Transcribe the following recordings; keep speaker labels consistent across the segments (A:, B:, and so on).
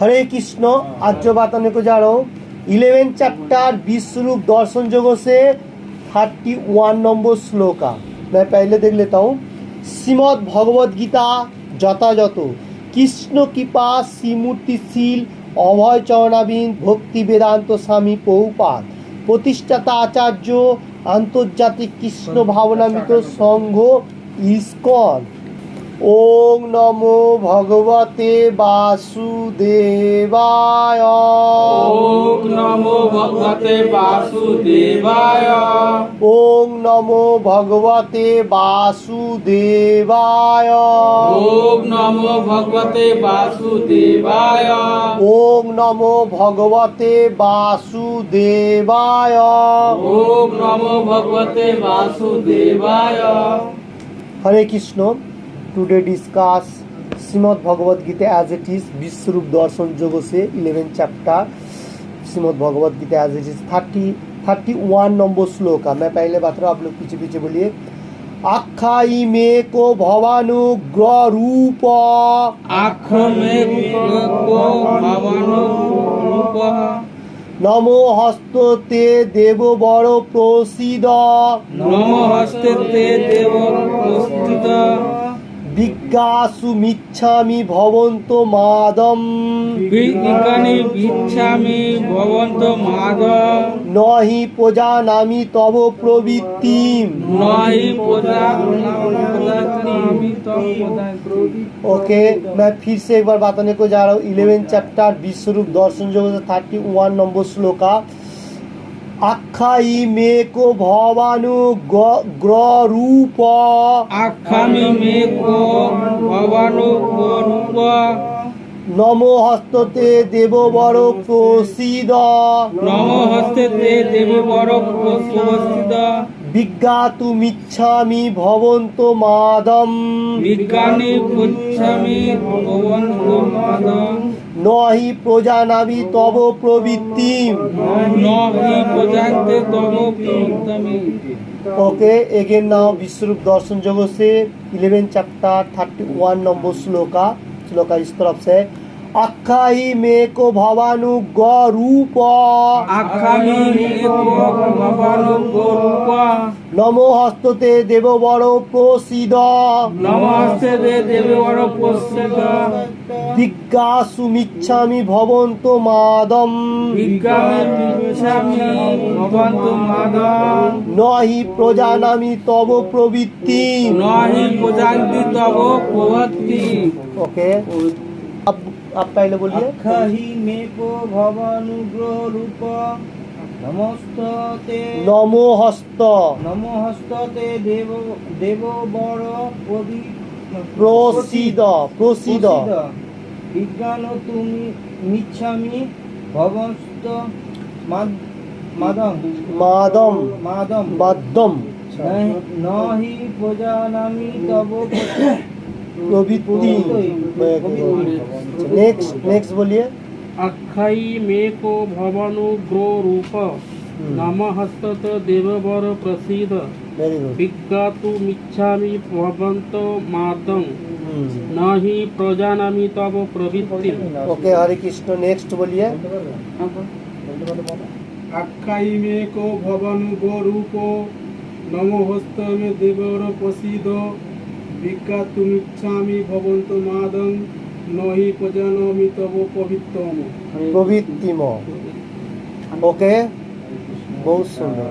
A: हरे कृष्ण। आज जो बताने को जा रहा हूँ 11 चैप्टर विश्वरूप दर्शन जोगों से 31 नंबर श्लोका। मैं पहले देख लेता हूँ। श्रीमद् भगवद गीता যথাযথ কৃষ্ণ কৃপা শ্রীমূর্তিশীল অভয় চরণাবিন্দ ভক্তি বেদান্ত স্বামী প্রভুপাদ প্রতিষ্ঠাতা আচার্য আন্তর্জাতিক কৃষ্ণ ভাবনামৃত সংঘ ইসকন। ओम नमो भगवते वासुदेवाय।
B: ओम नमो भगवते वासुदेवाय।
A: ओम नमो भगवते वासुदेवाय।
B: ओम नमो भगवते वासुदेवाय।
A: ओम नमो भगवते वासुदेवाय।
B: ओम नमो भगवते वासुदेवाय।
A: Hare Krishna. Today discuss Shrimad Bhagavad Gita as it is विश्वरूप दर्शन जोगों से 11 chapter Shrimad Bhagavad Gita as it is 31 number श्लोक। मैं पहले बात रहा हूँ, आप लोग पीछे पीछे बोलिए। आख्यायी मे को भवानुग्रह रूप।
B: आख्या मे को भवानुरूप।
A: नमो हस्तते देव वर प्रोसीद।
B: नमो हस्ते देव प्रोसीद।
A: विज्ञासु मिच्छामि भवन्तो मादम।
B: विज्ञानी भिक्षामि भवन्तो मादम।
A: नहि प्रजानामि तव प्रवृत्तिम।
B: नहि प्रजानामि तव प्रवृत्तिम।
A: ओके, मैं फिर से एक बार बताने को जा रहा हूँ। 11 चैप्टर विश्वरूप दर्शन योग 31 नंबर श्लोका। आख्यायी मे को भवानुग्रह रूप।
B: आख्यायी मे को भवानुग्रह रूप।
A: नमो हस्तते देव वर प्रोसीद।
B: नमो हस्ते देव वर प्रोसीद।
A: विज्ञातुमिच्छामि भवन्तो मादम।
B: विज्ञानी पुच्छामि भवन्तो मादम।
A: नहि प्रजानामि तव प्रवृत्तिम।
B: नहि प्रजान्ते तव प्रवृत्तिम।
A: ओके, अगेन नाउ विश्वरूप दर्शन जोगों से 11 चैप्टर 31 नंबर श्लोका इस तरफ से। आख्यायी मे को भवानुग्रह रूप।
B: आख्यायी मे को भवानुग्रह रूप।
A: नमो हस्तते देव वर प्रोसीद।
B: नमो हस्ते देव वर प्रोसीद।
A: विज्ञासु मिच्छामि भवन्तो मादम।
B: विज्ञामि मिच्छामि भवन्तो मादम।
A: नहि प्रजानामि तव प्रवृत्तिम।
B: नहि प्रजान्ति तव प्रवृत्तिम।
A: ओके, आप पहले बोलिए।
C: आख्यायी मे को भवानुग्रह रूप। नमस्ते
A: नमो हस्त
C: देव वर
A: प्रोसीद।
C: विज्ञान तुमि मिच्छामि भवन्त
A: मादम।
C: नहि प्रजानामि तव
A: प्रवृत्ति। नेक्स्ट बोलिए।
D: आख्यायी मे को भवानुग्रह रूप। नमः हस्तत देववर प्रसीद।
A: Very good.
D: विज्ञातुमिच्छामि भवन्तो मादं। नहि प्रजानामि तव प्रवृत्तिम्।
A: ओके, हरे कृष्ण। नेक्स्ट बोलिए।
E: आख्यायी मे को भवानुग्रह रूप। नमो हस्ते मे देवर प्रसीद। विज्ञातुमिच्छामि भवन्तो मादं। नहि प्रजानामि तव प्रवृत्तिम्।
A: ओके, बहुत सुंदर।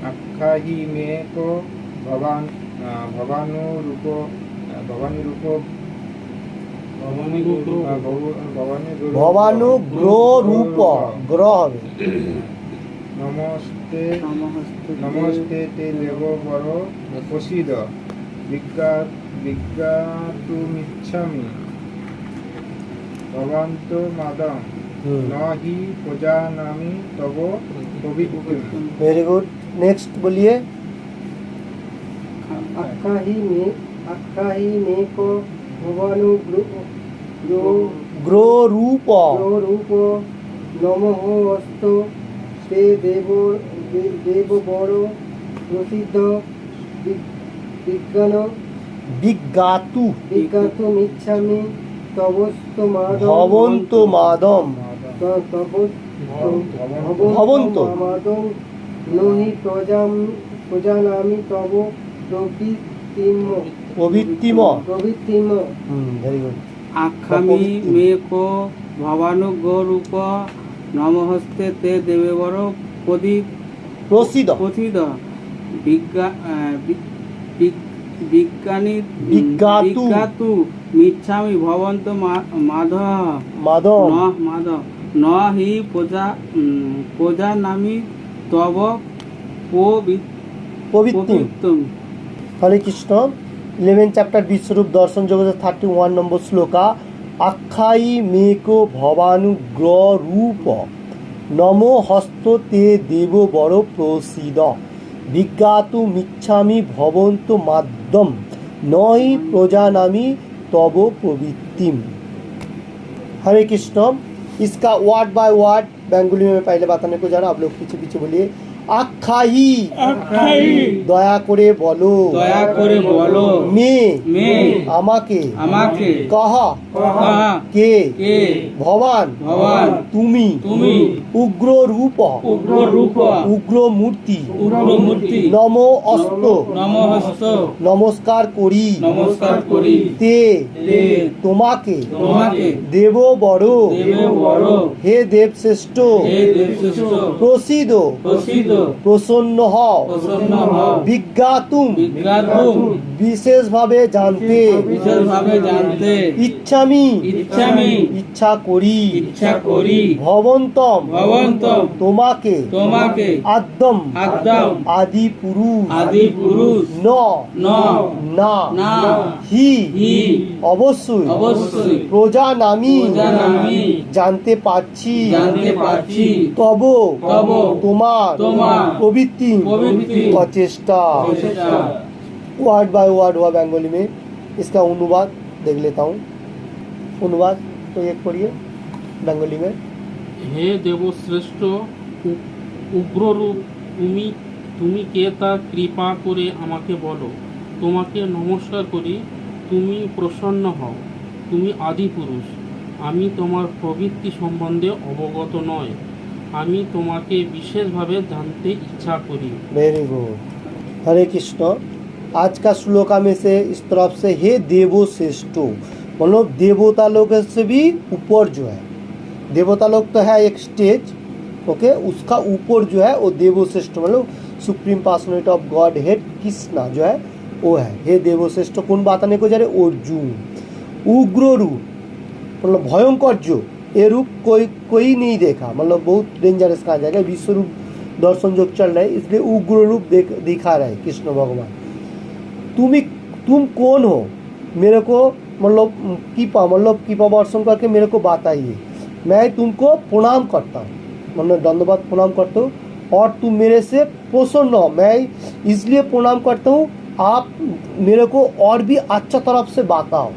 F: आख्यायी मे को
A: भवानुग्रह रूप ग्रह হবে।
F: नमस्ते ते देव वर प्रसीद। विज्ञातुमिच्छामि भवन्तो मादम। नहि प्रजानामि तव प्रवृत्तिम्।
A: Very good. नेक्स्ट बोलिए।
C: आख्यायी मे को भवानुग्रह
A: रूप।
C: नमः हस्ते ते देव वर प्रसीद। विज्ञान
A: বিজ্ঞাতু
C: বিজ্ঞাতুমিচ্ছামি তবস্তমাদম
A: ভবন্ত মাদম ভবন্ত।
C: মাদম নহি প্রজানামি তব
A: প্রবৃত্তিম। Very good.
B: আখ্যামি মেকো ভবানুগরূপ নমহস্তে তে দেবেবর
A: প্রসিদ
B: প্রথিত বিজ্ঞানী
A: বিজ্ঞাতু।
B: বিজ্ঞাতু মিচ্ছামি ভবন্ত মাধব
A: মাদম
B: মাধব ন হি প্রজা নামি তব
A: প্রবৃত্তি।
B: পবিত্রম।
A: হরে কৃষ্ণ। 11 চ্যাপ্টার বিশ্বরূপ দর্শন জগতের 31 নম্বর শ্লোকা। আখ্যায়ী মেকো ভবানুগ্রহ রূপ নমো হস্ত তে দেব বড় প্রসিদ বিজ্ঞাতু মিচ্ছামি ভবন্ত মাধ্যম নহি প্রজানামি तब प्रवृत्तिम। हरे कृष्ण। इसका वर्ड बाय वर्ड बेंगोली में पहले बताने को जा रहा, आप लोग पीछे पीछे बोलिए। আখ্যায়ী দয়া করে বলো,
B: দয়া করে বলো,
A: মে
B: আমাকে
A: কাহা কে ভবান তুমি উগ্র রূপ উগ্র মূর্তি নম অস্ত নমস্কার করি তে তোমাকে দেব বড় হে দেব শ্রেষ্ঠ প্রসিদ প্রসন্ন হও বিজ্ঞাতুম বিশেষ ভাবে জানতে ইচ্ছামি ইচ্ছা করি ভবন্তম তোমাকে আদ্যম আদি পুরুষ ন না হি অবশ্যই প্রজা নামি জানতে পারছি তব তোমার प्रवृत्ति प्रचेष्टा। वर्ड बाय वर्ड हुआ बंगाली में। इसका अनुवाद देख लेता हूँ। अनुवाद तो एक पढ़िए बंगाली में।
D: হে দেবশ্রেষ্ঠ উগ্ররূপ তুমি কে তা কৃপা করে আমাকে বলো। তোমাকে নমস্কার করি, তুমি প্রসন্ন হও, তুমি আদি পুরুষ। আমি তোমার প্রবৃত্তি সম্বন্ধে অবগত নয়, আমি তোমাকে বিশেষভাবে জানতে इच्छा करी।
A: Very good. हरे कृष्ण। आज का श्लोका में से इस तरफ से हे देवो श्रेष्ठो मतलब देवता लोग से भी ऊपर जो है, देवता लोग तो है एक स्टेज, ओके, उसका ऊपर जो है वो देवो श्रेष्ठ मतलब supreme personality of God head Krishna जो है वो है। हे देवो श्रेष्ठ कौन बताने को जा रहे? अर्जुन। उग्र रूप मतलब भयंकर जो ये रूप कोई नहीं देखा, मतलब बहुत डेंजरस कहा जाएगा। विश्व रूप दर्शन जो चल रहा है इसलिए उग्र रूप दिखा रहे कृष्ण भगवान। तुम कौन हो मेरे को मतलब कृपा वर्षण करके मेरे को बताइए। मैं तुमको प्रणाम करता हूँ, मतलब दंडवत प्रणाम करता हूँ और तुम मेरे से प्रसन्न हो। मैं इसलिए प्रणाम करता हूँ आप मेरे को और भी अच्छा तरफ से बताओ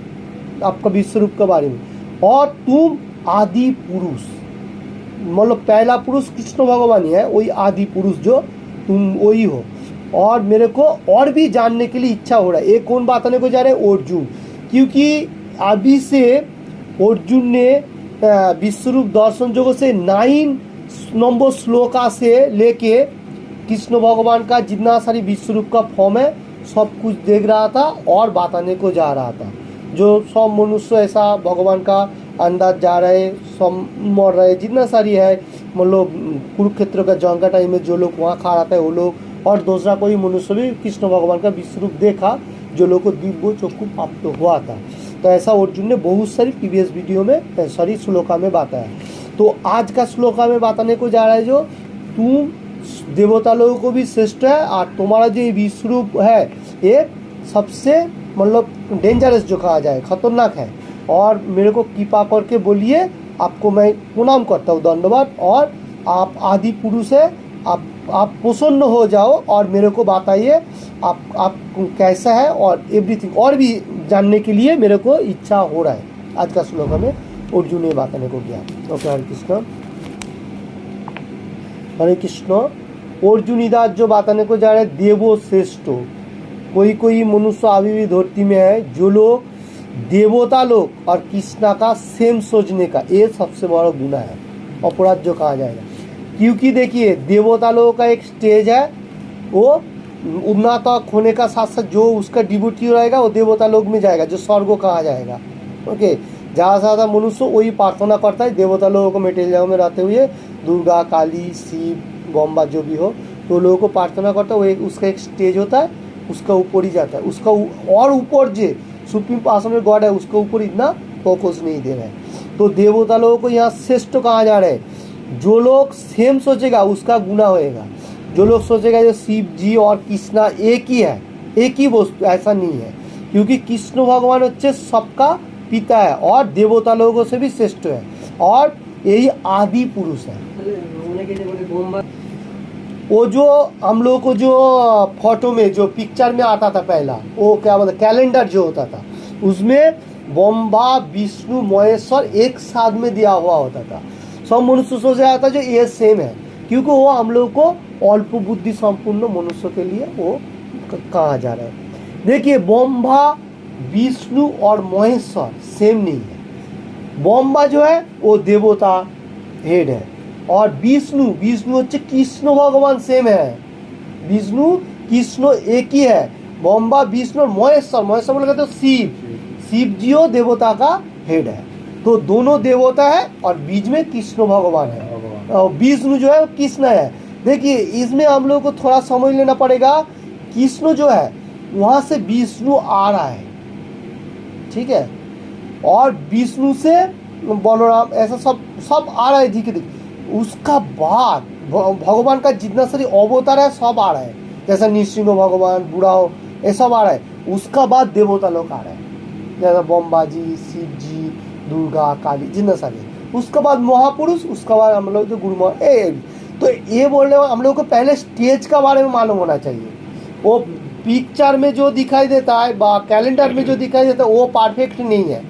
A: आपका विश्व रूप के बारे में। और तुम आदि पुरुष मतलब पहला पुरुष कृष्ण भगवान ही है, वही आदि पुरुष जो तुम वही हो। और मेरे को और भी जानने के लिए इच्छा हो रहा है। ये कौन बताने को जा रहे हैं? अर्जुन। क्योंकि अभी से अर्जुन ने विश्वरूप दर्शन योग से 9 नंबर श्लोका से लेके कृष्ण भगवान का जितना सारी विश्वरूप का फॉर्म है सब कुछ देख रहा था और बताने को जा रहा था। जो सब मनुष्य ऐसा भगवान का अंदाज जा रहे, सब मर रहे, जितना सारी है मतलब कुरुक्षेत्र का जंग का टाइम में जो लोग वहाँ खा रहा था वो लोग, और दूसरा कोई मनुष्य भी कृष्ण भगवान का विश्वरूप देखा जो लोग को दिव्य चक्षु प्राप्त हुआ था। तो ऐसा अर्जुन ने बहुत सारी प्रीवियस वीडियो में सारी श्लोका में बताया। तो आज का श्लोका में बताने को जा रहा है जो तुम देवता लोगों को भी श्रेष्ठ है और तुम्हारा जो विश्वरूप है ये सबसे मतलब डेंजरस जो कहा जाए खतरनाक है। और मेरे को कृपा करके बोलिए, आपको मैं प्रणाम करता हूँ, दंडवत। और आप आदि पुरुष है, आप प्रसन्न हो जाओ और मेरे को बताइए आप कैसा है और एवरीथिंग और भी जानने के लिए मेरे को इच्छा हो रहा है। आज का श्लोक में अर्जुन ने बताने को किया। ओके हरे कृष्ण। हरे कृष्ण। अर्जुन इधर जो बताने को जा रहे हैं देवो श्रेष्ठ कोई मनुष्य अभी भी धरती में है जो लोग देवता लोग और कृष्णा का सेम सोचने का, ये सबसे बड़ा गुनाह है, अपराध जो कहा जाएगा। क्योंकि देखिए देवता लोगों का एक स्टेज है, वो उन्नत होने का साथ साथ जो उसका डिवोटी रहेगा वो देवता लोग में जाएगा, जो स्वर्ग कहा जाएगा। ओके, ज़्यादा से ज़्यादा मनुष्य वही प्रार्थना करता है देवता लोगों को मेटेरियल जगह में रहते हुए, दुर्गा काली शिव गम्बा जो भी हो, तो लोगों को प्रार्थना करता है। वो एक उसका एक स्टेज होता है, उसका ऊपर ही जाता है, उसका और ऊपर जो सुप्रीम पर्सनल गॉड है उसके ऊपर इतना फोकस नहीं दे रहा है। तो देवता लोगों को यहाँ श्रेष्ठ कहा जा रहा है। जो लोग सेम सोचेगा उसका गुनाह होएगा। जो लोग सोचेगा जो शिव जी और कृष्णा एक ही है, एक ही वस्तु, ऐसा नहीं है। क्योंकि कृष्ण भगवान होच्छे सबका पिता है और देवता लोगों से भी श्रेष्ठ है और यही आदि पुरुष है। वो जो हम लोग को जो फोटो में जो पिक्चर में आता था पहला, वो क्या बोलते कैलेंडर जो होता था, उसमें ब्रह्मा विष्णु महेश्वर एक साथ में दिया हुआ होता था। सब मनुष्य सोच रहा था जो ये सेम है, क्योंकि वो हम लोग को अल्प बुद्धि संपूर्ण मनुष्य के लिए वो कहा जा रहा है। देखिए ब्रह्मा विष्णु और महेश्वर सेम नहीं है। ब्रह्मा जो है वो देवता हेड है और विष्णु होच्छे कृष्ण भगवान सेम है। विष्णु कृष्ण एक ही है। ब्रह्मा विष्णु और महेश्वर बोले तो शिव जीओ देवता का हेड है। तो दोनों देवता है और बीच में कृष्ण भगवान है और विष्णु जो है वो कृष्ण है। देखिए इसमें हम लोग को थोड़ा समझ लेना पड़ेगा, कृष्ण जो है वहां से विष्णु आ रहा है, ठीक है, और विष्णु से बलराम, ऐसा सब आ रहा है धीरे धीरे। उसका बाद भगवान का जितना सारी अवतार है सब आ रहा है, जैसा नृसिंह भगवान बुढ़ाओ ये सब आ रहा है। उसका बाद देवता लोग आ रहा है, जैसा ब्रह्मा जी शिव जी दुर्गा काली जितना सारे। उसके बाद महापुरुष, उसका बाद हम लोग जो गुरु तो ये बोलने हम लोग को पहले स्टेज का बारे में मालूम होना चाहिए। वो पिक्चर में जो दिखाई देता है कैलेंडर में जो दिखाई देता है वो परफेक्ट नहीं है।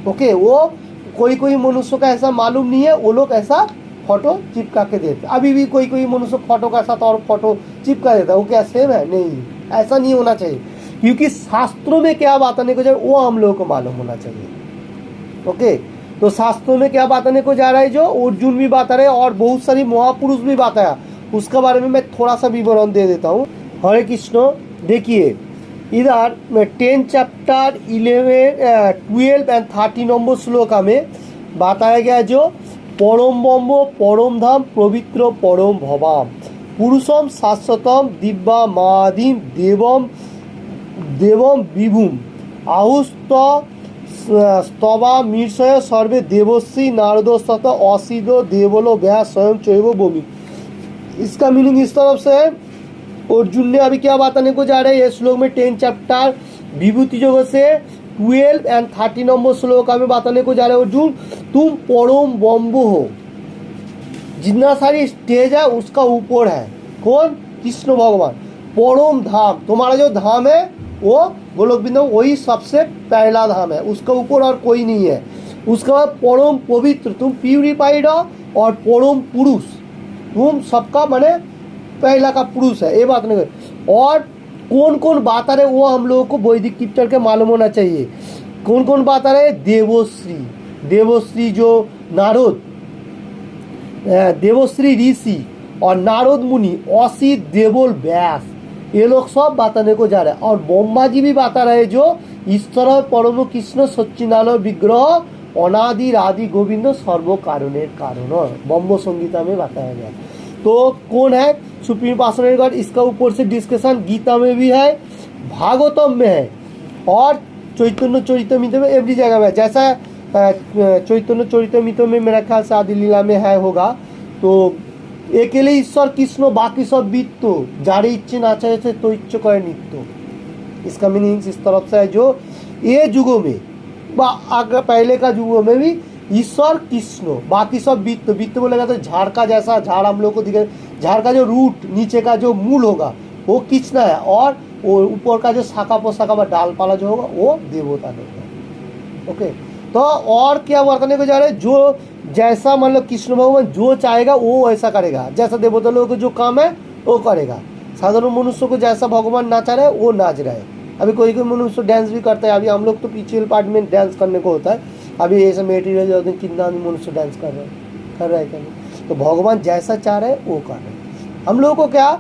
A: ओके, वो कोई मनुष्य का ऐसा मालूम नहीं है, वो लोग ऐसा फोटो चिपका के देते। अभी भी कोई मनुष्य फोटो का साथ और फोटो चिपका देता है, वो क्या सेम है? नहीं, ऐसा नहीं होना चाहिए। क्योंकि शास्त्रों में क्या बात आने को जाए वो हम लोगों को मालूम होना चाहिए। ओके, तो शास्त्रों में क्या बात आने को जा रहा है, जो अर्जुन भी बात आ रहे हैं और बहुत सारी महापुरुष भी बात आया, उसके बारे में मैं थोड़ा सा विवरण दे देता हूँ। हरे कृष्ण। देखिए इधर 10 चैप्टर 11 12 एंड 30 नंबर श्लोका में बताया गया जो परम ब्रह्म परम धाम पवित्र परम भवाम पुरुषम शाश्वतम दिव्या मादिम देवम विभुम आहुस्त स्तवा मीर्षय सर्वे देवश्री नारदोस्तत असिदो देवलो व्यास स्वयं चैव भूमि। इसका मीनिंग इस तरफ से है। अर्जुन ने अभी क्या बताने को जा रहे हैं, ये श्लोक में 10 चैप्टर विभूति योग से 12 एंड 30 नंबर श्लोक में बताने को जा रहे हैं। अर्जुन तुम परम ब्रह्म हो, जितना सारी स्टेज है उसका ऊपर है कौन? कृष्ण भगवान। परम धाम, तुम्हारा जो धाम है वो गोलोक वृंदावन वही सबसे पहला धाम है, उसका ऊपर और कोई नहीं है। उसके बाद परम पवित्र, तुम प्यूरिफाइड हो, और परम पुरुष, तुम सबका माने पहला का पुरुष है, ये बात नहीं। और कौन कौन बात आ रहे वो हम लोगों को वैदिक कीर्तन के मालूम होना चाहिए। कौन कौन बात आ रहे? देवश्री जो नारद, देवश्री ऋषि और नारद मुनि, असित देवल व्यास, ये लोग सब बताने को जा रहे हैं। और ब्रह्मा जी भी बता रहे जो ईश्वर परम कृष्ण सच्चिदानंद विग्रह अनादि आदि गोविंद सर्व कारणेर कारण, ब्रह्म संगीता में बताया गया। तो कौन है सुप्रीम पर्सनल गॉड, इसका ऊपर से डिस्कशन गीता में भी है, भागवतम में है और चैतन्य चरितमृत में, एवरी जगह में। जैसा चैतन्य चरितमृत में मेरा ख्याल से आदि लीला में है होगा, तो अकेले ईश्वर कृष्ण बाकी सब बीत जारे इच्छे ना चाहे तो इच्छे करे नित्य। इसका मीनिंग इस तरफ से है जो ये युगों में आगे पहले का युगों में भी ईश्वर कृष्ण बाकी सब वित्त बोलेगा तो झाड़ का जैसा झाड़ हम लोग को दिखे, झाड़ का जो रूट नीचे का जो मूल होगा वो कृष्ण है, और वो ऊपर का जो शाखा पोशाखा व डाल पाला जो होगा वो देवता लोग है। ओके, तो और क्या बताने को जा रहे हैं, जो जैसा मतलब कृष्ण भगवान जो चाहेगा वो ऐसा करेगा, जैसा देवता लोगों को जो काम है वो करेगा। साधारण मनुष्य को जैसा भगवान नाचा रहा है वो नाच रहा है। अभी कोई कोई मनुष्य डांस भी करता है। अभी हम लोग तो पिछले पार्ट में डांस करने को होता है। अभी ऐसा मेटीरियल कितना मनुष्य डांस कर रहा है क्या नहीं? तो भगवान जैसा चाह रहे हैं वो कर रहे हैं। हम लोगों को क्या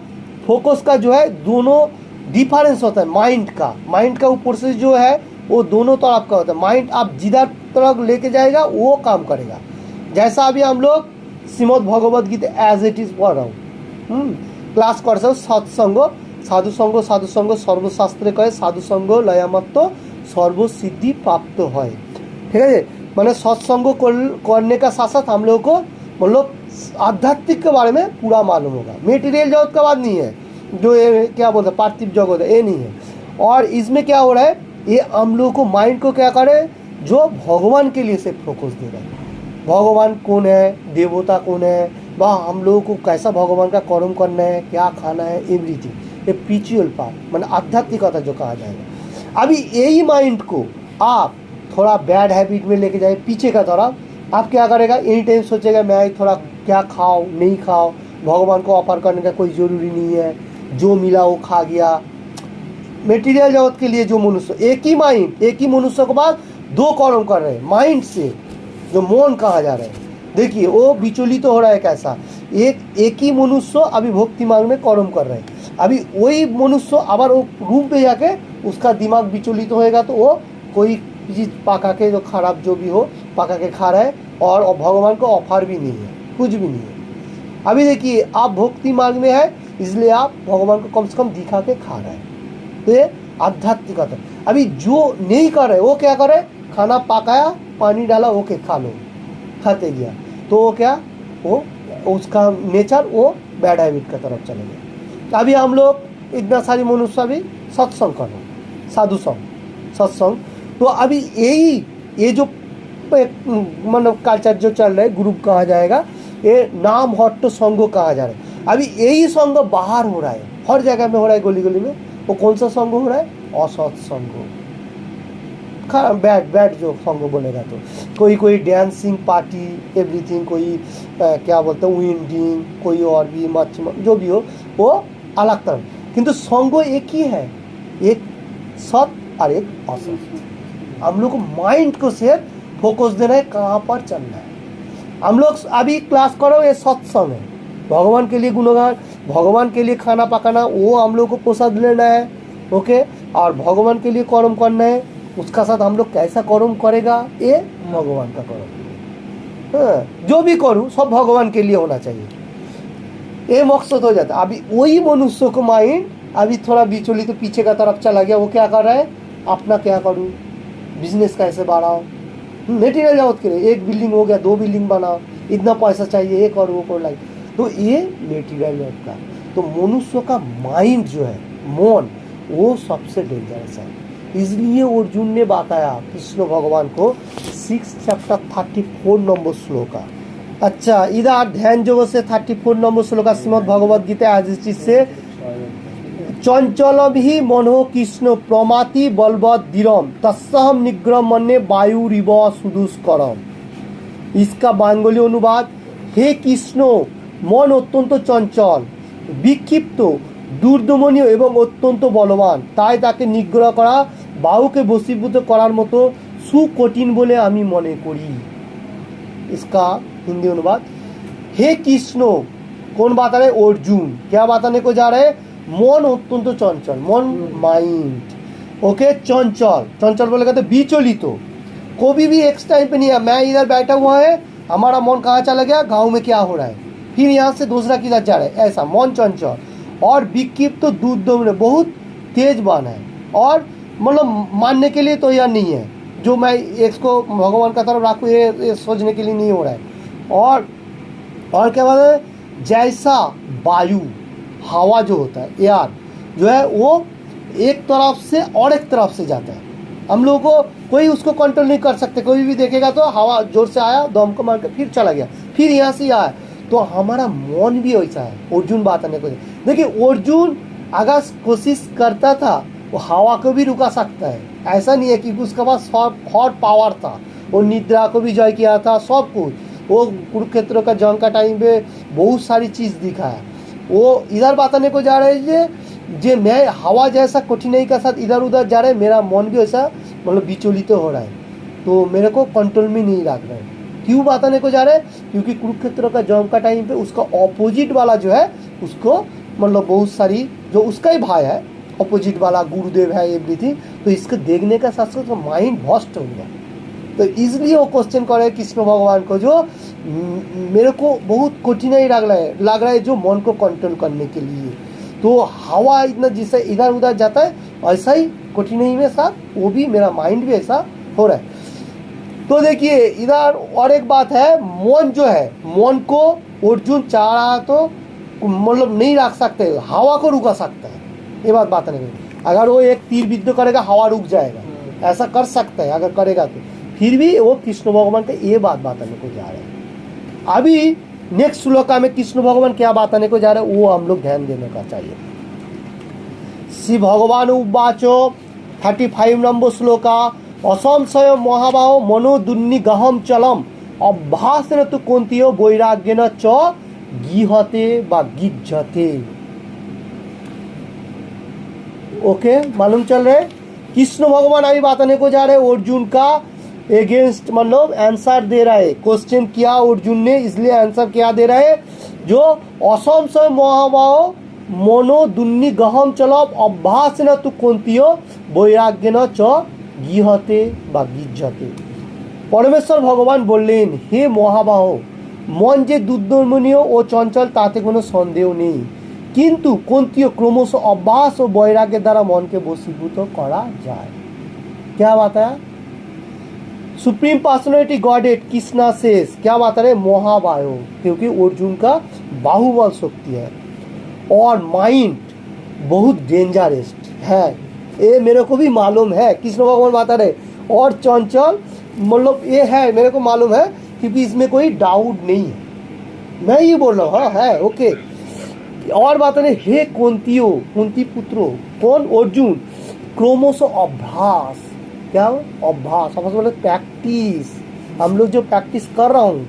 A: फोकस का जो है दोनों डिफरेंस होता है। माइंड का ऊपर से जो है वो दोनों तरफ का होता है। माइंड आप जिधर तरफ लेके जाएगा वो काम करेगा। जैसा अभी हम लोग Shrimad Bhagavad Gita as it is पढ़ रहा हूँ, क्लास कर सकते। सत्संग साधु संग सर्वशास्त्रे कहे साधु संग लयामत्त सर्वसिद्धि प्राप्त है। ठीक है, मैंने सत्संग करने का साथ साथ हम लोगों को मतलब आध्यात्मिक के बारे में पूरा मालूम होगा। मेटीरियल जगत का बात नहीं है, जो ये क्या बोलते हैं पार्थिव जगत है, ये नहीं है। और इसमें क्या हो रहा है, ये हम लोगों को माइंड को क्या करे, जो भगवान के लिए से फोकस दे रहा है। भगवान कौन है, देवता कौन है, व हम लोगों को कैसा भगवान का कर्म करना है, क्या खाना है, एवरीथिंग। ये स्पिरिचुअल पार्ट मैंने आध्यात्मिकता जो कहा जाएगा। अभी यही माइंड को आप थोड़ा बैड हैबिट में लेके जाए पीछे का तरफ, आप क्या करेगा, एनी टाइम सोचेगा मैं थोड़ा क्या खाओ नहीं खाओ, भगवान को ऑफर करने का कोई ज़रूरी नहीं है, जो मिला वो खा गया। मेटीरियल जगत के लिए जो मनुष्य एक ही माइंड, एक ही मनुष्य के बाद दो कर्म कर रहे हैं माइंड से, जो मन कहा जा रहा है। देखिए वो विचलित तो हो रहा है कैसा, एक ही मनुष्य अभी भक्ति मार्ग में कर्म कर रहे हैं। अभी वही मनुष्य अगर वो रूम पे जाके उसका दिमाग विचलित होएगा तो वो कोई चीज़ पका के जो खराब जो भी हो पका के खा रहा है, और भगवान को ऑफर भी नहीं है, कुछ भी नहीं है। अभी देखिए आप भक्ति मार्ग में है इसलिए आप भगवान को कम से कम दिखा के खा रहे हैं। तो ये आध्यात्मिकता। अभी जो नहीं कर रहे वो क्या करे, खाना पकाया पानी डाला ओके खा लो, खाते गया, तो वो क्या, वो उसका नेचर वो बैड हैबिट की तरफ चले गए। अभी हम लोग इतना सारी मनुष्य भी सत्संग कर रहे हैं, साधु संग सत्संग। तो अभी ये जो मतलब कल्चर जो चल रहा है ग्रुप कहा जाएगा, ये नाम हट्ट संघ कहा जा रहा है। अभी यही संघ बाहर हो रहा है, हर जगह में हो रहा है, गली गली में। वो कौन सा संघ हो रहा है, असत संघ, बैड जो संघ बोलेगा। तो कोई डांसिंग पार्टी एवरीथिंग, कोई क्या बोलते हैं विंडिंग, कोई और भी मच जो भी हो वो अलग तरह, किंतु संघ एक ही है, एक सत और एक असत। हम लोग को माइंड को सिर्फ फोकस देना है कहाँ पर चलना है। हम लोग अभी क्लास करो ये सत्संग है, भगवान के लिए गुणगान, भगवान के लिए खाना पकाना, वो हम लोग को प्रसाद लेना है, ओके। और भगवान के लिए कर्म करना है, उसका साथ हम लोग कैसा कर्म करेगा ये भगवान का कर्म। हाँ, जो भी करूँ सब भगवान के लिए होना चाहिए, ये मकसद हो जाता है। अभी वही मनुष्य को माइंड अभी थोड़ा विचलित तो पीछे का तरफ चला गया, वो क्या कर रहा है, अपना क्या करूँ, बिजनेस कैसे बढ़ाओ, मेटीरियल जगत के लिए एक बिल्डिंग हो गया, 2 बिल्डिंग बनाओ, इतना पैसा चाहिए, ये करो वो करो, लाइक। तो ये मेटीरियल जगत का, तो मनुष्य का माइंड जो है, मन, वो सबसे डेंजरस है। इसलिए अर्जुन ने बताया कृष्ण भगवान को 6 चैप्टर 34 नंबर श्लोक। अच्छा, इधर ध्यान योग से 34 नंबर श्लोक श्रीमद् भगवद गीता आज से चंचल ही मनो कृष्ण प्रमाति बलवत दीरम तस्सहम निग्रह मन्ने वायु रिव सुदुष्करम। इसका बांगली अनुवाद, हे कृष्ण मन अत्यंत चंचल, विक्षिप्त, দুর্দমনীয় এবং অত্যন্ত বলবান, তাই তাকে নিগ্রহ করা বাহুকে বশীভূত করার মতো সুকঠিন বলে আমি মনে করি। इसका हिंदी अनुवाद, हे कृष्ण कौन बता रहे, अर्जुन क्या बताने को जा रहे, मन अत्यंत चंचल, मन माइंड, ओके। चंचल, चंचल बोलेगा तो विचलित, कभी भी एक टाइम पे नहीं है, मैं इधर बैठा हुआ है, हमारा मन कहाँ चला गया, गाँव में क्या हो रहा है, फिर यहाँ से दूसरा किधर जा रहा है, ऐसा मन चंचल। और विक्षिप्त तो दूध में बहुत तेज बान है, और मतलब मानने के लिए तो यह नहीं है, जो मैं इसको भगवान का तरफ रखूँ ये सोचने के लिए नहीं हो रहा है। और क्या बात है, जैसा वायु हवा जो होता है, एयर जो है वो एक तरफ से और एक तरफ से जाता है, हम लोगों को कोई उसको कंट्रोल नहीं कर सकते। कोई भी देखेगा तो हवा जोर से आया, दम को मार के फिर चला गया, फिर यहाँ से आया। तो हमारा मन भी वैसा है। अर्जुन बात आने को देखिए, अर्जुन अगर कोशिश करता था वो हवा को भी रुका सकता है, ऐसा नहीं है कि उसके पास हॉट पावर था, वो निद्रा को भी जय किया था, सब कुछ। वो कुरुक्षेत्र का जंग का टाइम पे बहुत सारी चीज़ दिखाया, वो इधर बताने को जा रहे हैं जे मैं हवा जैसा कठिनाई के साथ इधर उधर जा रहे हैं, मेरा मन भी वैसा मतलब विचलित हो रहा है, तो मेरे को कंट्रोल में नहीं रख रहा है। क्यों बताने को जा रहे हैं? क्योंकि कुरुक्षेत्र का जंग का टाइम पे उसका ऑपोजिट वाला जो है उसको मतलब बहुत सारी जो उसका ही भाई है ऑपोजिट वाला गुरुदेव है एवरीथिंग, तो इसको देखने का साथ साथ माइंड भस्ट हो गया। तो इसलिए वो क्वेश्चन करे कृष्ण भगवान को जो मेरे को बहुत कठिनाई लग रहा है जो मन को कंट्रोल करने के लिए। तो हवा इतना जिससे इधर उधर जाता है ऐसा ही कठिनाई में साथ वो भी मेरा माइंड भी ऐसा हो रहा है। तो देखिए इधर और एक बात है, मन जो है मन को अर्जुन चाह रहा तो मतलब नहीं रख सकते, हवा को रुका सकता है, ये बात नहीं। अगर वो एक तीर विद्ध करेगा हवा रुक जाएगा, ऐसा कर सकता है अगर करेगा तो। फिर भी वो कृष्ण भगवान का ये बात बताने को जा रहे हैं। अभी नेक्स्ट श्लोका में कृष्ण भगवान क्या बताने को जा रहे हैं वो हम लोग ध्यान देने का चाहिए। श्री भगवान उवाचो 35 नंबर श्लोका असंशय महाबाहो मनोदुन्नि गहम चलम अभ्यासेन तु कुंतियो वैराग्येन च गीहते व गिज्जते। ओके, मालूम चल रहे कृष्ण भगवान अभी बताने को जा रहे हैं अर्जुन का एगेंस्ट मतलब आंसर दे रहा है। क्वेश्चन किया अर्जुन ने इसलिए आंसर क्या दे रहा है, जो असंशय महाबाहो मनोदुन्नि गहम चलम अभ्यासेन तु कुंतियो वैराग्येन च গৃহতে বা গিজ্জতে। পরমেশ্বর ভগবান বললেন, হে মহাবাহ, মন যে দুর্দমনীয় ও চঞ্চল তাতে কোনো সন্দেহ নেই, কিন্তু কুন্তীয় ক্রমশ অভ্যাস ও বৈরাগ্যের দ্বারা মনকে বশীভূত করা যায়। क्या बताया? सुप्रीम पर्सनैलिटी गॉडेड कृष्णा शेष क्या बता रहे? महाबाहो, क्योंकि अर्जुन का बाहुबल शक्ति है और माइंड बहुत डेंजरस है, ये मेरे को भी मालूम है। कृष्ण भगवान बता रहे और चंचल मतलब ये है मेरे को मालूम है, क्योंकि इसमें कोई डाउट नहीं है, मैं ये बोल रहा हूँ। हाँ है ओके। और बात रहे हे कुंतियो, कुंती पुत्रो, कौन? अर्जुन। क्रमश अभ्यास, क्या अभ्यास अभ्यास मतलब प्रैक्टिस, हम लोग जो प्रैक्टिस कर रहा हूँ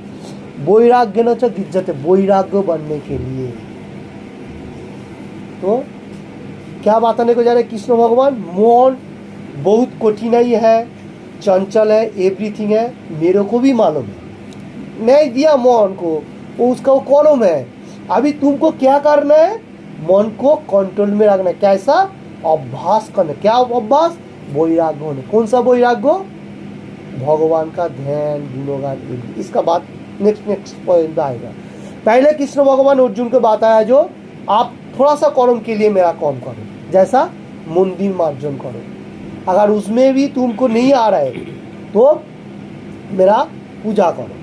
A: वैराग्य न च गिज्जते, वैराग्य बनने के लिए। तो क्या बताने को जा रहे कृष्ण भगवान? मन बहुत कठिनाई है, चंचल है, एवरीथिंग है, मेरे को भी मालूम है, मैं दिया मन को वो उसका वो कॉलम है। अभी तुमको क्या करना है? मन को कंट्रोल में रखना है। कैसा? अभ्यास करना। क्या अभ्यास? वैराग्य होने। कौन सा वैराग्य? भगवान का ध्यान गुणगान। इसका बात नेक्स्ट पॉइंट आएगा। पहले कृष्ण भगवान अर्जुन को बताया जो आप थोड़ा सा कर्म के लिए मेरा काम करो, जैसा मंदिर मार्जन करो, अगर उसमें भी तुमको नहीं आ रहा है तो मेरा पूजा करो,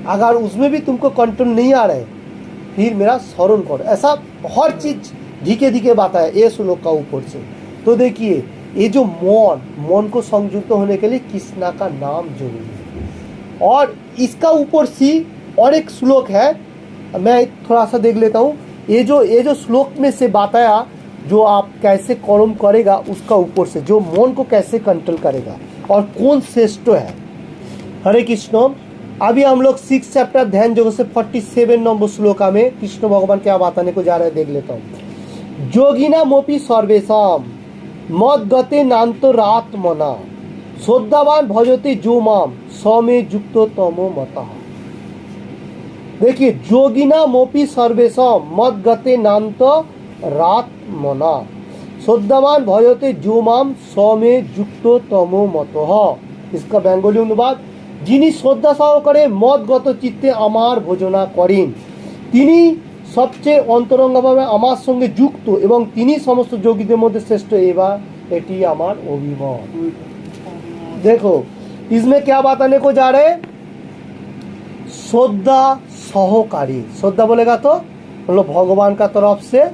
A: अगर उसमें भी तुमको कंट्रोल नहीं आ रहा है फिर मेरा स्मरण करो। ऐसा हर चीज धीके धीके बताया ये श्लोक का ऊपर से। तो देखिए ये जो मन को संयुक्त होने के लिए कृष्णा का नाम जरूरी है। और इसका ऊपर से और एक श्लोक है, मैं थोड़ा सा देख लेता हूँ। ये जो श्लोक में से बताया जो आप कैसे कर्म करेगा, उसका ऊपर से जो मन को कैसे कंट्रोल करेगा और कौन श्रेष्ठ है। हरे कृष्ण। अभी हम लोग 6 चैप्टर ध्यान योग से 47 नंबर श्लोका में कृष्ण भगवान क्या बताने को जा रहे हैं देख लेता हूँ। जोगिना मोपी सर्वेशम मद गते नान्तरात्मना श्रद्धावान भजते जो माम समे युक्तो तमो मतः। देखिए जोगिना मोपी सर्वेशम मद गते नान्तरात्मना श्रद्धावान भजते जो माम समे युक्तो तमो मतः। इसका बेंगली अनुवाद, যিনি শ্রদ্ধা সহকারে মদগত চিত্তে আমার ভজনা করেন তিনি সবচেয়ে অন্তরঙ্গভাবে আমার সঙ্গে যুক্ত এবং তিনি সমস্ত যোগীদের মধ্যে শ্রেষ্ঠ। এবার এটি আমার অভিমত। देखो इसमें क्या बताने को जा रहे? श्रद्धा सहकारी, श्रद्धा बोलेगा तो मतलब भगवान का तरफ से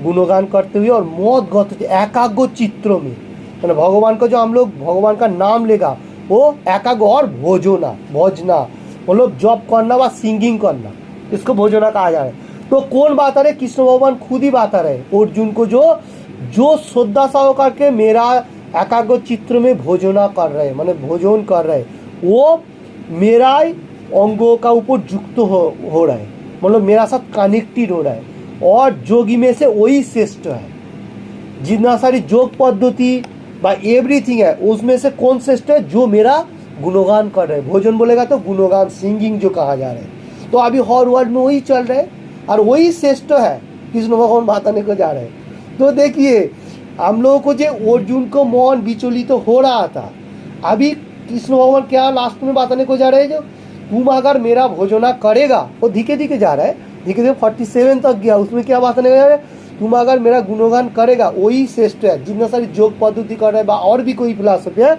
A: गुणगान करते हुए और मदगत एकाग्र चित्रों में, मतलब भगवान का जो हम लोग भगवान का नाम लेगा वो एकाग्र और भोजना मतलब जॉब करना व सिंगिंग करना, इसको भोजना कहा जा रहा है। तो कौन बात रहे? कृष्ण भगवान खुद ही बात रहे अर्जुन को जो श्रद्धा सहकार के मेरा एकाग्र चित्र में भोजना कर रहे, माने भोजन कर रहे, वो मेरा अंगों का ऊपर युक्त हो रहा है, मतलब मेरा साथ कनेक्टेड हो रहा है। और যোগী में से वही श्रेष्ठ है। जितना सारी योग पद्धति বা एवरीथिंग है उसमें से कौन श्रेष्ठ है? जो मेरा गुणगान कर रहे हैं। भोजन बोलेगा तो गुणगान, सिंगिंग जो कहा जा रहा है। तो अभी हर वर्ल्ड में वही चल रहा है और वही श्रेष्ठ है, कृष्ण भगवान बताने को जा रहे हैं। तो देखिए हम लोगों को जो अर्जुन को मन विचलित तो हो रहा था, अभी कृष्ण भगवान क्या लास्ट में बताने को जा रहे हैं, जो तुम अगर मेरा भोजना करेगा, वो धीरे धीरे जा रहा है, धीरे धीरे 47 तक गया, उसमें क्या बताने को जा रहा है, तुम अगर मेरा गुणगान करेगा वही श्रेष्ठ है। जितना सारी योग पद्धति कर रहे हैं और भी कोई फिलॉसफी है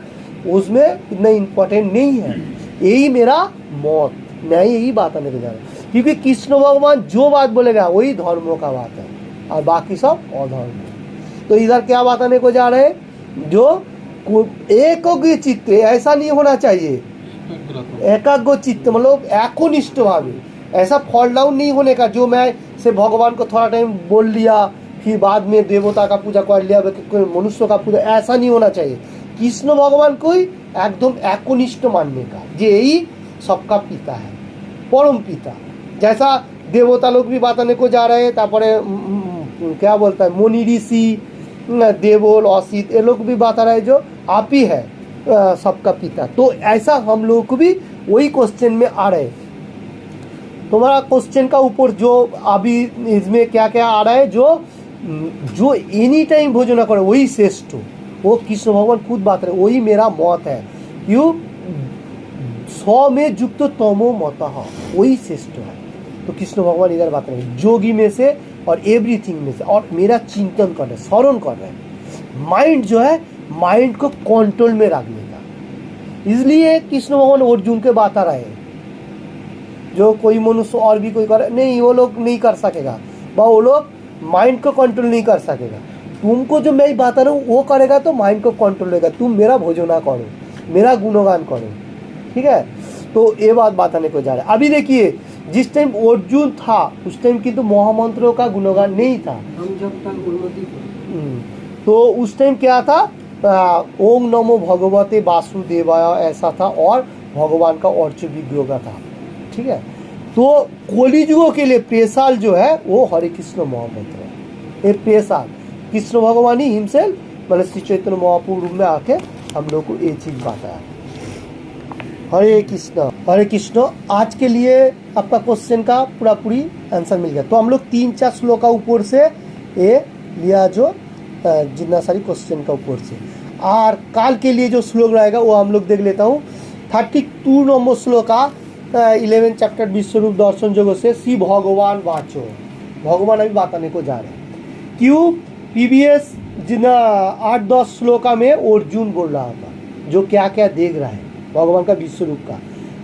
A: उसमें इतना इम्पोर्टेंट नहीं है, यही मेरा मौत नहीं, यही बात आने को जा रहा है। क्योंकि कृष्ण भगवान जो बात बोलेगा वही धर्मों का बात है और बाकी सब अधर्म। तो इधर क्या बात आने को जा रहे हैं, जो एकाग्र चित्त, ऐसा नहीं होना चाहिए, एकाग्र चित्त मतलब एकनिष्ठ भावे, ऐसा फॉल डाउन नहीं होने का जो मैं से भगवान को थोड़ा टाइम बोल लिया फिर बाद में देवता का पूजा कर लिया, मनुष्य का पूजा, ऐसा नहीं होना चाहिए। कृष्ण भगवान को ही एकदम एकनिष्ठ मानने का, जे यही सबका पिता है, परम पिता। जैसा देवता लोग भी बताने को जा रहे हैं, तापरे क्या बोलता है मुनि ऋषि देवल असित ये लोग भी बता रहे हैं जो आप ही है सबका पिता। तो ऐसा हम लोग को भी वही क्वेश्चन में आ रहे हैं। तुम्हारा क्वेश्चन का ऊपर जो अभी इसमें क्या क्या आ रहा है, जो एनी टाइम भोजन करे वही श्रेष्ठ, वो कृष्ण भगवान खुद बात रहे, वही मेरा मत है। यू 100 में युक्त तमो मतः, वही श्रेष्ठ है। तो कृष्ण भगवान इधर बात रहे जोगी में से और एवरीथिंग में से, और मेरा चिंतन कर रहे, स्मरण कर रहे हैं। माइंड जो है, माइंड को कंट्रोल में रखने का, इसलिए कृष्ण भगवान अर्जुन के बात आ रहे हैं। जो कोई मनुष्य और भी कोई करे नहीं, वो लोग नहीं कर सकेगा, वो लोग माइंड को कंट्रोल नहीं कर सकेगा। तुमको जो मैं बात रहा हूँ वो करेगा तो माइंड को कंट्रोल लेगा। तुम मेरा भोजना करो, मेरा गुणगान करो, ठीक है। तो ये बात बताने को जा रहा है। अभी देखिए जिस टाइम अर्जुन था उस टाइम किंतु महामंत्रों का गुणगान नहीं था।
C: हम जब तक उन्नति
A: तो उस टाइम क्या था, ओम नमो भगवते वासुदेवाय ऐसा था, और भगवान का अर्च विग्रह का था, ठीक है। तो कलियुगों के लिए पेशाल जो है वो हरे कृष्ण महामंत्र है। ये पेशाल कृष्ण भगवान ही हिमसेल्फ मतलब श्री चैतन्य महाप्रभु रूप में आके हम लोग को ये चीज बताया। हरे कृष्ण। आज के लिए आपका क्वेश्चन का पूरा पूरी आंसर मिल गया। तो हम लोग 3-4 श्लोक का ऊपर से ये लिया, जो जितना सारी क्वेश्चन का ऊपर से, और काल के लिए जो श्लोक रहेगा वो हम लोग देख लेता हूँ। 32 नंबर श्लोक का 11 चैप्टर विश्वरूप दर्शन योग से श्री भगवान वाचो, भगवान अभी बताने को जा रहे हैं। क्यों प्रीवियस जिन 8-10 श्लोका में अर्जुन बोल रहा था जो क्या क्या देख रहा है भगवान का विश्वरूप का,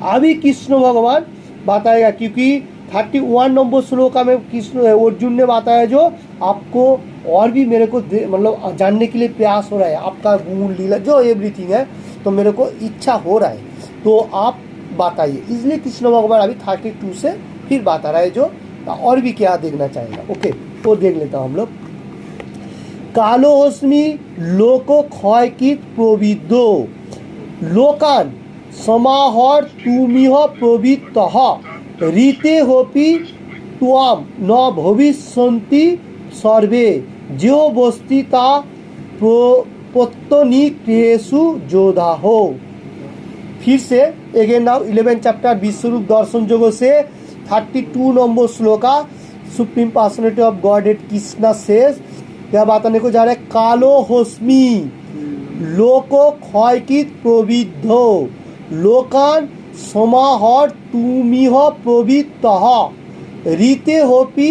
A: अभी कृष्ण भगवान बताएगा। क्योंकि 31 नंबर श्लोका में कृष्ण अर्जुन ने बताया जो आपको और भी मेरे को मतलब जानने के लिए प्रयास हो रहा है, आपका गुण लीला जो एवरीथिंग है, तो मेरे को इच्छा हो रहा है, तो आप बताइए। इसलिए कृष्ण भगवान अभी 32 से फिर बता रहा है जो और भी क्या देखना चाहेगा। ओके, तो देख लेता हूँ हम लोग। कालोऽस्मि लोको क्षयकृत् प्रविद्धो लोकान् समाहर तुमिह प्रवृत्तः ऋते होपि त्वां न भविष्यन्ति सर्वे ज्योवस्थिता प्रत्यनीकेषु योधाहो। फिर से again now 11 chapter Vishwaroop Darshan Yoga से 32 number shloka supreme personality of God at Krishna says, क्या बताने को जा रहा है, कालोऽस्मि लोको क्षयकृत् प्रविद्धो लोकान् समाहर तुमिह प्रवृत्तः ऋते होपि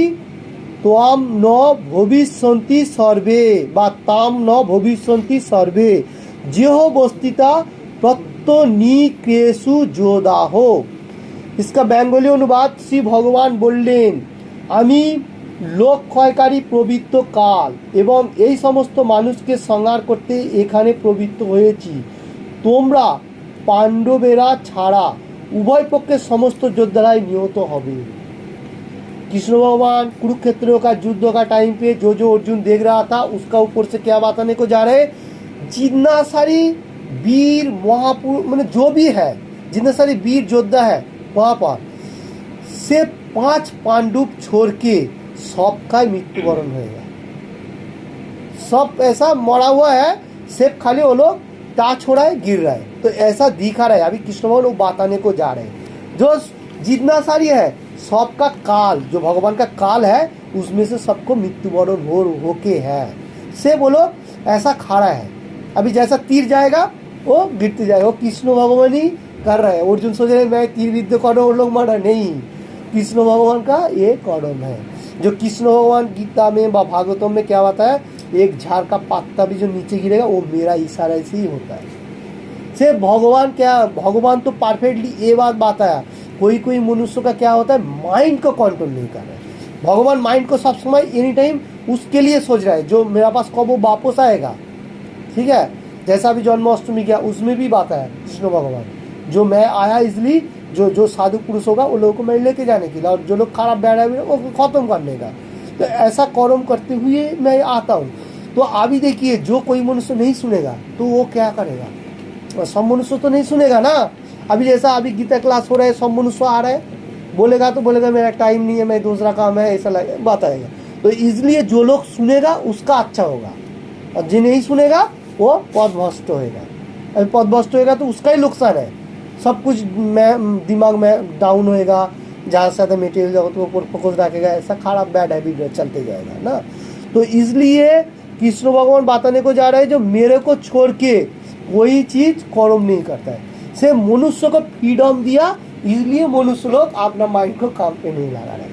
A: त्वां न भविष्यन्ति सर्वे बा तां न भविष्यन्ति सर्वे ज्योवस्थिता प्रत्यनीकेषु योधाहो। इसका बेंगली अनुवाद श्री भगवान बोलें, आमी लोक क्षयकारी प्रवृत्त काल এবং এই সমস্ত মানুষকে সংহার করতে এখানে প্রবৃত্ত হয়েছি। তোমরা পাণ্ডবেরা ছাড়া উভয় পক্ষের সমস্ত যোদ্ধারাই নিহত হবে। कृष्ण भगवान कुरुक्षेत्र का युद्ध का टाइम पे जो अर्जुन देख रहा था उसका ऊपर से क्या बताने को जा रहे, जितना सारी वीर महापुरुष मतलब जो भी है, जितना सारी वीर योद्धा है वहाँ पर से 5 पांडव छोड़ के सबका मृत्युवरण होएगा। सब ऐसा मरा हुआ है, सिर्फ खाली वो लोग टाच हो रहा है, गिर रहा है। तो ऐसा दिखा रहा है। अभी कृष्ण भगवान वो बताने को जा रहे हैं जो जितना सारी है सबका काल, जो भगवान का काल है उसमें से सबको मृत्युवरण होके है। से बोलो ऐसा खड़ा है। अभी जैसा तीर जाएगा वो गिरते जाएगा। वो कृष्ण भगवान ही कर रहे हैं। अर्जुन सोच रहे मैं तीर विद्या करो और लोग मारा, नहीं, कृष्ण भगवान का ये कदम है। जो कृष्ण भगवान गीता में व भागवतम में क्या होता है, एक झाड़ का पत्ता भी जो नीचे गिरेगा वो मेरा इशारा से ही होता है। से भगवान क्या, भगवान तो परफेक्टली ये बात बताया। कोई मनुष्य का क्या होता है, माइंड को कंट्रोल नहीं कर रहा है। भगवान माइंड को सब समय एनी टाइम उसके लिए सोच रहा है जो मेरा पास कब वो वापस आएगा। ठीक है, जैसा भी जन्माष्टमी किया उसमें भी बात है कृष्ण भगवान, जो मैं आया इसलिए जो साधु पुरुष होगा वो लोगों को मैं लेके जाने के लिए, और जो लोग खराब बैठा हुए वो खत्म करने का। तो ऐसा कर्म करते हुए मैं आता हूँ। तो अभी देखिए जो कोई मनुष्य नहीं सुनेगा तो वो क्या करेगा, और सब मनुष्य तो नहीं सुनेगा ना। अभी जैसा अभी गीता क्लास हो रहा है, सब मनुष्य आ रहे हैं, बोलेगा तो बोलेगा मेरा टाइम नहीं है, मैं दूसरा काम है, ऐसा बात आएगा। तो इसलिए जो लोग सुनेगा उसका अच्छा होगा, और जो नहीं सुनेगा वो पदभ्रष्ट होएगा। अभी पदभ्रष्ट होएगा तो उसका ही नुकसान है। सब कुछ में दिमाग में डाउन होएगा, ज़्यादा से ज़्यादा मेटेरियल जगत के ऊपर फोकस रखेगा, ऐसा खराब बैड हैबिट चलते जाएगा ना। तो इसलिए कृष्ण भगवान बताने को जा रहे हैं जो मेरे को छोड़ के कोई चीज़ कर्म नहीं करता है। से मनुष्य को फ्रीडम दिया, इसलिए मनुष्य लोग अपना माइंड को काम पे नहीं लगा रहे,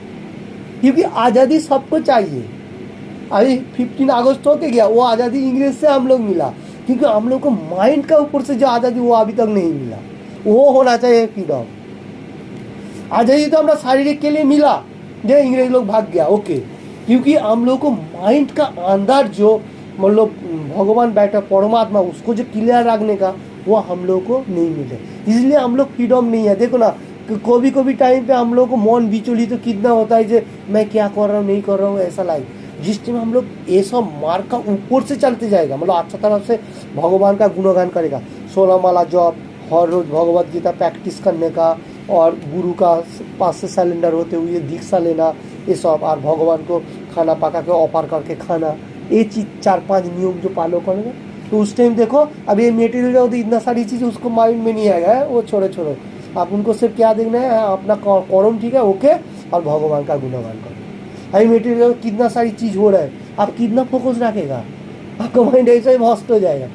A: क्योंकि आज़ादी सबको चाहिए। अभी 15 अगस्त होके गया, वो आज़ादी इंग्रेज से हम लोग मिला, क्योंकि हम लोग को माइंड का ऊपर से जो आज़ादी वो अभी तक नहीं मिला, वो होना चाहिए फ्रीडम। आज़ादी तो हमारा शारीरिक के लिए मिला, जो इंग्रेज लोग भाग गया, ओके, क्योंकि हम लोग को माइंड का अंदर जो मतलब भगवान बैठा परमात्मा, उसको जो क्लियर रखने का वो हम लोग को नहीं मिले, इसलिए हम लोग फ्रीडम नहीं है। देखो ना, कभी टाइम पे हम लोग को मन विचलित तो कितना होता है जो मैं क्या कर रहा हूँ नहीं कर रहा हूँ, ऐसा लाइक जिस टाइम हम लोग ये सब मार्ग का ऊपर से चलते जाएगा, मतलब अच्छा तरह से भगवान का गुणगान करेगा, 16 माला जप, हर रोज भगवत गीता प्रैक्टिस करने का, और गुरु का 5 से सिलेंडर होते हुए दीक्षा लेना, ये सब, और भगवान को खाना पका के ऑफर करके खाना, ये चीज़ 4-5 नियम जो फॉलो करेगा तो उस टाइम देखो अब ये मेटेरियल जो इतना सारी चीज़ उसको माइंड में नहीं आएगा, वो छोड़ो आप उनको सिर्फ क्या देखना है, अपना कर्म ठीक है ओके, और भगवान का गुणगान करो। अभी मेटेरियल कितना सारी चीज़ हो रहा है, आप कितना फोकस रखेगा, आपका माइंड ऐसा ही मस्त हो जाएगा।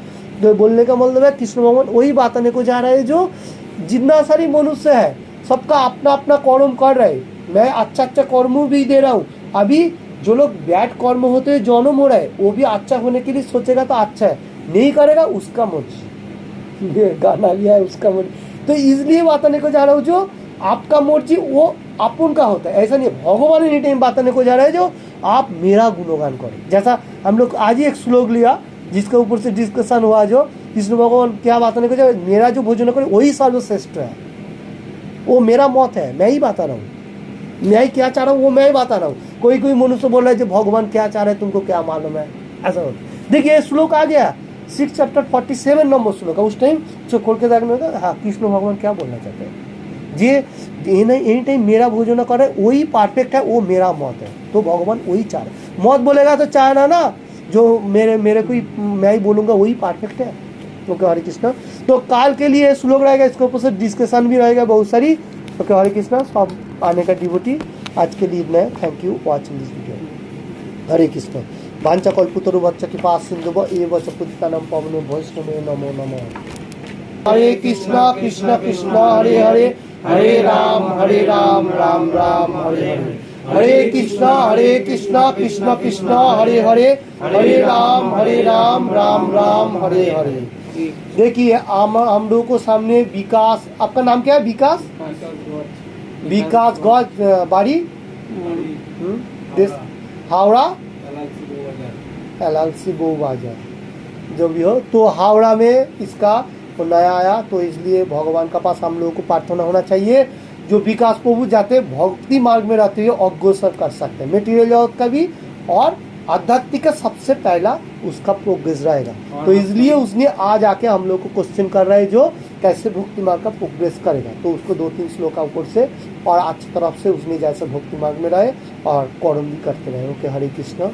A: तो बोलने का मतलब है कृष्ण भगवान वही बताने को जा रहा है जो जितना सारी मनुष्य है सबका अपना अपना कर्म कर रहे हैं। मैं अच्छा कर्म भी दे रहा हूँ। अभी जो लोग बैड कर्म होते हैं जन्म हो रहा है, वो भी अच्छा होने के लिए सोचेगा तो अच्छा है, नहीं करेगा उसका मर्जी, गाना लिया है उसका मर्जी। तो इसलिए बताने को जा रहा हूँ जो आपका मर्जी वो अपन का होता है, ऐसा नहीं। भगवान एनी टाइम बताने को जा रहा है जो आप मेरा गुणगान करें। जैसा हम लोग आज ही एक श्लोक लिया जिसके ऊपर से डिस्कशन हुआ, जो कृष्ण भगवान क्या बताने को जा रहा है, मेरा जो भोजन करे वही सर्वश्रेष्ठ है, वो मेरा मत है, मैं ही बता रहा हूँ, मैं क्या चाह रहा हूँ वो मैं ही बता रहा हूँ। कोई मनुष्य बोल रहा है जो भगवान क्या चाह रहे हैं तुमको क्या मालूम है, ऐसा होता। देखिए श्लोक आ गया 6 चैप्टर 47 नंबर श्लोक है। उस टाइम जो खोल के देखने होगा, हाँ कृष्ण भगवान क्या बोलना चाहते हैं, जे एनी टाइम मेरा भोजन करे वही परफेक्ट है, वो मेरा मत है, तो भगवान वही चाह रहे। मत बोलेगा तो चाहना ना जो मेरे कोई मैं ही बोलूँगा वही परफेक्ट है। ओके हरे कृष्ण। तो काल के लिए श्लोक रहेगा, इसके ऊपर से डिस्कशन भी रहेगा बहुत सारी। ओके हरे कृष्ण। सब आने का डिवोटी आज के लिए इतना है। Thank you watching this video. Hare Krishna. वांछा कल्पतरुभ्यश्च कृपा सिन्धुभ्यो एव च पतितानां पावनेभ्यो वैष्णवेभ्यो नमो नमः। हरे कृष्ण कृष्ण कृष्ण हरे हरे, हरे राम राम राम हरे हरे। हरे कृष्ण कृष्ण कृष्ण हरे हरे, हरे राम राम राम हरे हरे। देखिए हम लोगों को सामने विकास, आपका नाम क्या है? विकास गौज बाड़ी, हावड़ा LLC बो बाजार जो भी हो। तो हावड़ा में इसका नया आया, तो इसलिए भगवान का पास हम लोगों को प्रार्थना होना चाहिए जो विकास प्रभु जाते भक्ति मार्ग में रहते हुए अग्रसर कर सकते हैं, मेटीरियल जगत का भी और आध्यात्मिक का सबसे पहला उसका प्रोग्रेस रहेगा। तो इसलिए उसने आज आके हम लोग को क्वेश्चन कर रहा है जो कैसे भक्ति मार्ग का प्रोग्रेस करेगा। तो उसको 2-3 श्लोक का ऊपर से और अच्छी तरफ से उसने जैसे भक्ति मार्ग में रहे और कर्म भी करते रहे। ओके, हरे कृष्ण।